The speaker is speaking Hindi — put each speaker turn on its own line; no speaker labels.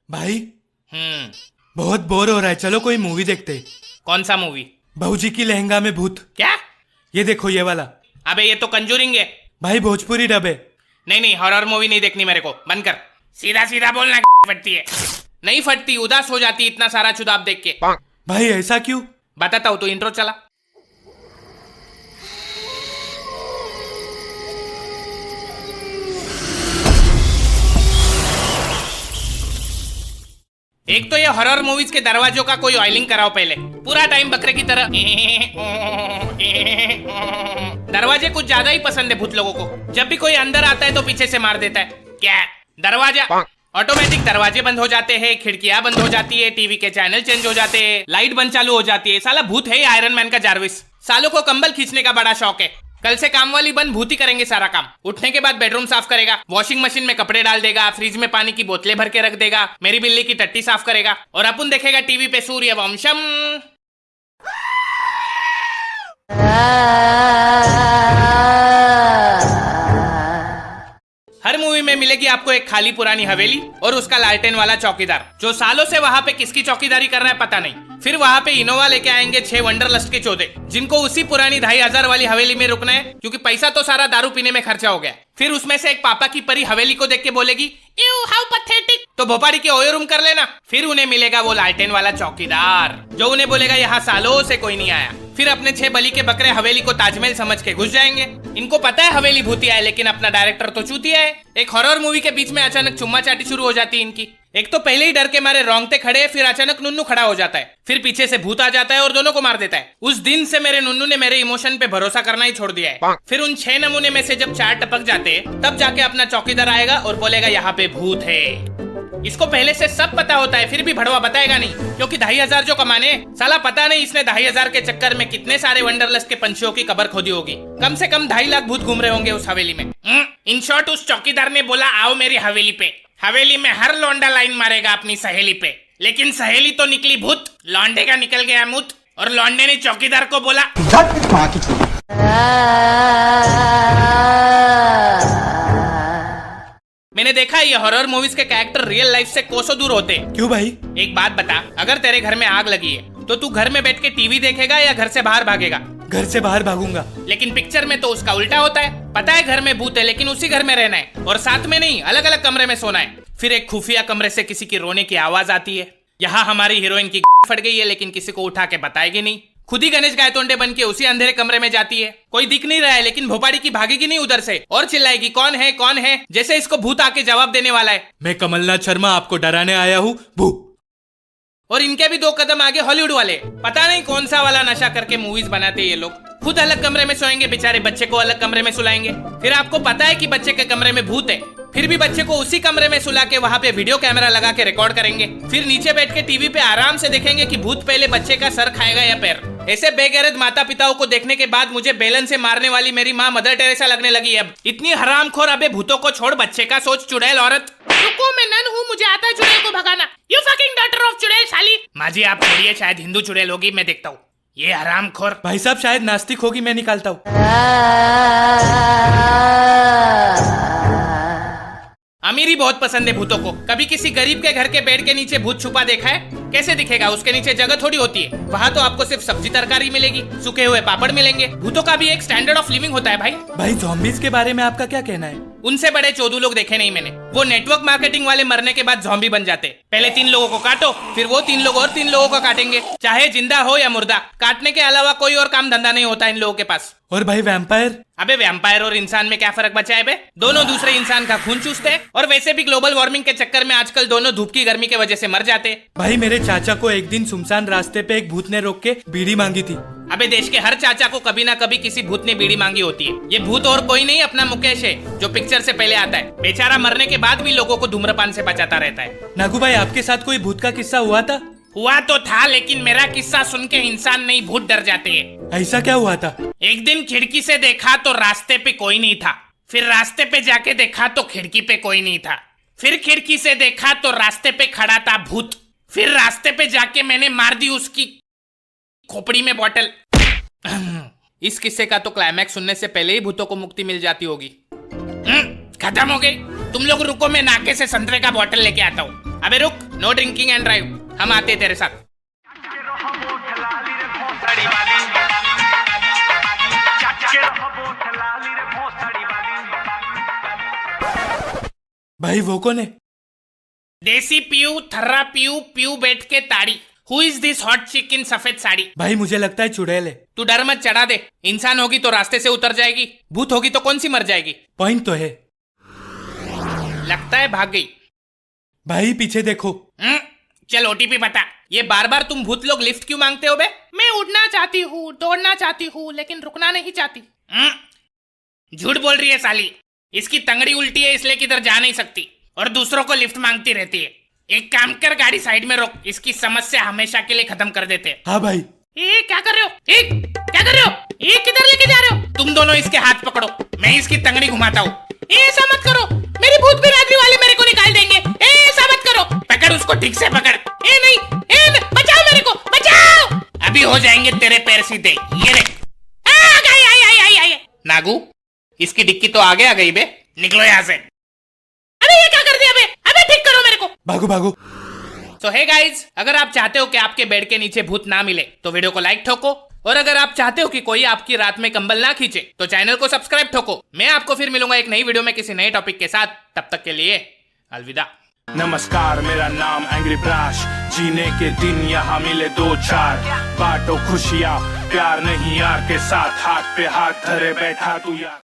भाई
हम्म।
बहुत बोर हो रहा है, चलो कोई मूवी देखते।
कौन सा मूवी?
बहूजी की लहंगा में भूत।
क्या?
ये देखो ये वाला।
अबे ये तो कंजूरिंग है।
भाई भोजपुरी डब है।
नहीं नहीं, हॉरर मूवी नहीं देखनी मेरे को, बंद कर। सीधा सीधा बोलना। फटती है? नहीं फटती, उदास हो जाती इतना सारा चुदाब देख के।
भाई ऐसा क्यों?
बताता हूँ, तो इंट्रो चला। एक तो ये हॉरर मूवीज के दरवाजों का कोई ऑयलिंग कराओ पहले। पूरा टाइम बकरे की तरह दरवाजे कुछ ज्यादा ही पसंद है भूत लोगों को। जब भी कोई अंदर आता है तो पीछे से मार देता है। क्या दरवाजा? ऑटोमेटिक दरवाजे बंद हो जाते हैं, खिड़कियां बंद हो जाती है, टीवी के चैनल चेंज हो जाते हैं, लाइट बंद चालू हो जाती है। साला भूत है आयरन मैन का जारविस। सालों को कंबल खींचने का बड़ा शौक है। कल से काम वाली बंद भूत ही करेंगे सारा काम। उठने के बाद बेडरूम साफ करेगा, वॉशिंग मशीन में कपड़े डाल देगा, फ्रिज में पानी की बोतलें भर के रख देगा, मेरी बिल्ली की टट्टी साफ करेगा, और अपन देखेगा टीवी पे सूर्यवंशम। हर मूवी में मिलेगी आपको एक खाली पुरानी हवेली और उसका लालटेन वाला चौकीदार, जो सालों से वहां पे किसकी चौकीदारी कर रहा है पता नहीं। फिर वहां पे इनोवा लेके आएंगे 6 वंडरलस्ट के चौधे, जिनको उसी पुरानी 2500 वाली हवेली में रुकना है, क्योंकि पैसा तो सारा दारू पीने में खर्चा हो गया। फिर उसमें से एक पापा की परी हवेली को देख के बोलेगी, यू हाउ पैथेटिक, तो भोपाड़ी के ओयो रूम कर लेना। फिर उन्हें मिलेगा वो लालटेन वाला चौकीदार, जो उन्हें बोलेगा यहाँ सालों से कोई नहीं आया। फिर अपने 6 बलि के बकरे हवेली को ताजमहल समझ के घुस जाएंगे। इनको पता है हवेली भूतिया है, लेकिन अपना डायरेक्टर तो चूतिया है। एक हॉरर मूवी के बीच में अचानक चुम्मा चाटी शुरू हो जाती है इनकी। एक तो पहले ही डर के मारे रोंगटे खड़े, फिर अचानक नुन्नू खड़ा हो जाता है, फिर पीछे से भूत आ जाता है और दोनों को मार देता है। उस दिन से मेरे नुन्नू ने मेरे इमोशन पे भरोसा करना ही छोड़ दिया है। फिर उन 6 नमूने में से जब 4 टपक जाते हैं, तब जाके अपना चौकीदार आएगा और बोलेगा यहाँ पे भूत है। इसको पहले से सब पता होता है, फिर भी भड़वा बताएगा नहीं, क्योंकि 2500 जो कमाने, साला पता नहीं इसने 2500 के चक्कर में कितने सारे वंडरलस्ट के पंछियों की कब्र खोदी होगी। कम से कम 2.5 लाख भूत घूम रहे होंगे उस हवेली में। इन शॉर्ट उस चौकीदार ने बोला, आओ मेरी हवेली पे। हवेली में हर लौंडा लाइन मारेगा अपनी सहेली पे, लेकिन सहेली तो निकली भूत। लौंडे का निकल गया मुत, और लौंडे ने चौकीदार को बोला, मैंने देखा ये हॉरर मूवीज के कैरेक्टर रियल लाइफ से कोसों दूर होते हैं।
क्यों भाई?
एक बात बता, अगर तेरे घर में आग लगी है तो तू घर में बैठ के टीवी देखेगा या घर से बाहर भागेगा?
घर से बाहर भागूंगा।
लेकिन पिक्चर में तो उसका उल्टा होता है। पता है घर में भूत है, लेकिन उसी घर में रहना है, और साथ में नहीं, अलग अलग कमरे में सोना है। फिर एक खुफिया कमरे से किसी की रोने की आवाज आती है। यहाँ हमारी हीरोइन की फट गई है, लेकिन किसी को उठा के बताएगी नहीं। खुद ही गणेश गायतोंडे बन के उसी अंधेरे कमरे में जाती है। कोई दिख नहीं रहा है, लेकिन भोपाड़ी की भागेगी नहीं उधर से, और चिल्लाएगी, कौन है कौन है, जैसे इसको भूत आके जवाब देने वाला है।
मैं कमलनाथ शर्मा आपको डराने आया हूँ भू।
और इनके भी 2 कदम आगे हॉलीवुड वाले। पता नहीं कौन सा वाला नशा करके मूवीज बनाते ये लोग। खुद अलग कमरे में सोएंगे बेचारे, बच्चे को अलग कमरे में सुलाएंगे। फिर आपको पता है कि बच्चे के कमरे में भूत है, फिर भी बच्चे को उसी कमरे में सुला के वहाँ पे वीडियो कैमरा लगा के रिकॉर्ड करेंगे। फिर नीचे बैठ के टीवी पे आराम से देखेंगे कि भूत पहले बच्चे का सर खाएगा या पैर। ऐसे बेगैरत माता पिताओं को देखने के बाद मुझे बेलन से मारने वाली मेरी माँ मदर टेरेसा लगने लगी। अब इतनी हरामखोर, अबे भूतों को छोड़, बच्चे का सोच चुड़ैल औरत। रुको, मैं नन हूँ, मुझे आता है चुड़ैल को भगाना। यू फकिंग डॉटर ऑफ चुड़ैल साली। माँ जी आप छोड़िए, शायद हिंदू चुड़ैल होगी, मैं देखता हूँ। ये हरामखोर।
भाई साहब शायद नास्तिक होगी, मैं निकालता हूँ।
अमीरी बहुत पसंद है भूतों को। कभी किसी गरीब के घर के बेड के नीचे भूत छुपा देखा है? कैसे दिखेगा? उसके नीचे जगह थोड़ी होती है। वहाँ तो आपको सिर्फ सब्जी तरकारी मिलेगी, सूखे हुए पापड़ मिलेंगे। भूतों का भी एक स्टैंडर्ड ऑफ लिविंग होता है भाई।
भाई ज़ॉम्बीज़ के बारे में आपका क्या कहना है?
उनसे बड़े चोदू लोग देखे नहीं मैंने। वो नेटवर्क मार्केटिंग वाले मरने के बाद ज़ॉम्बी बन जाते। पहले 3 लोगों को काटो, फिर वो 3 लोग और 3 लोगों को काटेंगे, चाहे जिंदा हो या मुर्दा। काटने के अलावा कोई और काम धंधा नहीं होता इन लोगों के पास।
और भाई वैम्पायर?
अबे वैम्पायर और इंसान में क्या फर्क बचा है बे? दोनों दूसरे इंसान का खून चूसते हैं, और वैसे भी ग्लोबल वार्मिंग के चक्कर में आजकल दोनों धूप की गर्मी की वजह से मर जाते हैं।
भाई मेरे चाचा को एक दिन सुनसान रास्ते पे एक भूत ने रोक के बीड़ी मांगी थी।
अबे देश के हर चाचा को कभी ना कभी किसी भूत ने बीड़ी मांगी होती है। ये भूत और कोई नहीं, अपना मुकेश है, जो पिक्चर से पहले आता है। बेचारा मरने के बाद भी लोगों को धूम्रपान से बचाता रहता है।
नागू भाई आपके साथ कोई भूत का किस्सा हुआ था?
हुआ तो था, लेकिन मेरा किस्सा सुन के इंसान नहीं भूत डर जाते हैं।
ऐसा क्या हुआ था?
एक दिन खिड़की से देखा तो रास्ते पे कोई नहीं था। फिर रास्ते पे जाके देखा तो खिड़की पे कोई नहीं था। फिर खिड़की से देखा तो रास्ते पे खड़ा था भूत। फिर रास्ते पे जाके मैंने मार दी उसकी खोपड़ी में बॉटल। इस किस्से का तो क्लाइमैक्स सुनने से पहले ही भूतों को मुक्ति मिल जाती होगी। खत्म हो गई। तुम लोग रुको, मैं नाके से संतरे का बॉटल लेके आता हूँ। अबे रुक, नो ड्रिंकिंग एंड ड्राइव, हम आते हैं तेरे साथ।
भाई वो कौन है?
देसी पीयू, थर्रा पीयू, पीयू बैठ के ताड़ी। हु इज दिस हॉट चिक इन सफेद साड़ी?
भाई मुझे लगता है चुड़ैल है।
तू डर मत, चढ़ा दे। इंसान होगी तो रास्ते से उतर जाएगी, भूत होगी तो कौन सी मर जाएगी।
पॉइंट तो है।
लगता है भाग गई।
भाई पीछे देखो।
चल ओटीपी बता। ये बार बार तुम भूत लोग लिफ्ट क्यों मांगते हो बे? मैं उड़ना चाहती हूँ, दौड़ना चाहती हूँ, लेकिन रुकना नहीं चाहती। झूठ बोल रही है साली। इसकी तंगड़ी उल्टी है इसलिए किधर जा नहीं सकती और दूसरों को लिफ्ट मांगती रहती है। एक काम कर, गाड़ी साइड में रोक, इसकी समस्या हमेशा के लिए खत्म कर देते हैं।
हाँ भाई।
ए क्या कर रहे हो? क्या कर रहे हो? ये किधर लेके जा रहे हो? तुम दोनों इसके हाथ पकड़ो, मैं इसकी तंगड़ी घुमाता हूँ। ऐसा मत करो, मेरी भूत बिरादरी वाले मेरे को निकाल देंगे। ऐसा मत करो, पकड़ उसको, ठीक से पकड़। बचाओ मेरे को, बचाओ। अभी हो जाएंगे तेरे पैर सीधे। ये देख। आई। नागू, इसकी डिक्की तो आगे आ गई बे, निकलो यहाँ से। अरे ये क्या कर दिया बे? अबे ठीक करो मेरे को।
भागो भागो।
तो हे गाइज, अगर आप चाहते हो कि आपके बेड के नीचे भूत ना मिले तो वीडियो को लाइक ठोको, और अगर आप चाहते हो कि कोई आपकी रात में कंबल ना खींचे तो चैनल को सब्सक्राइब ठोको। मैं आपको फिर मिलूंगा एक नई वीडियो में किसी नए टॉपिक के साथ। तब तक के लिए अलविदा।
नमस्कार, मेरा नाम एंग्री ब्राश। जीने के दिन यहाँ मिले 2-4, बांटो खुशियाँ, प्यार नहीं यार के साथ। हाथ पे हाथ धरे बैठा तू यार।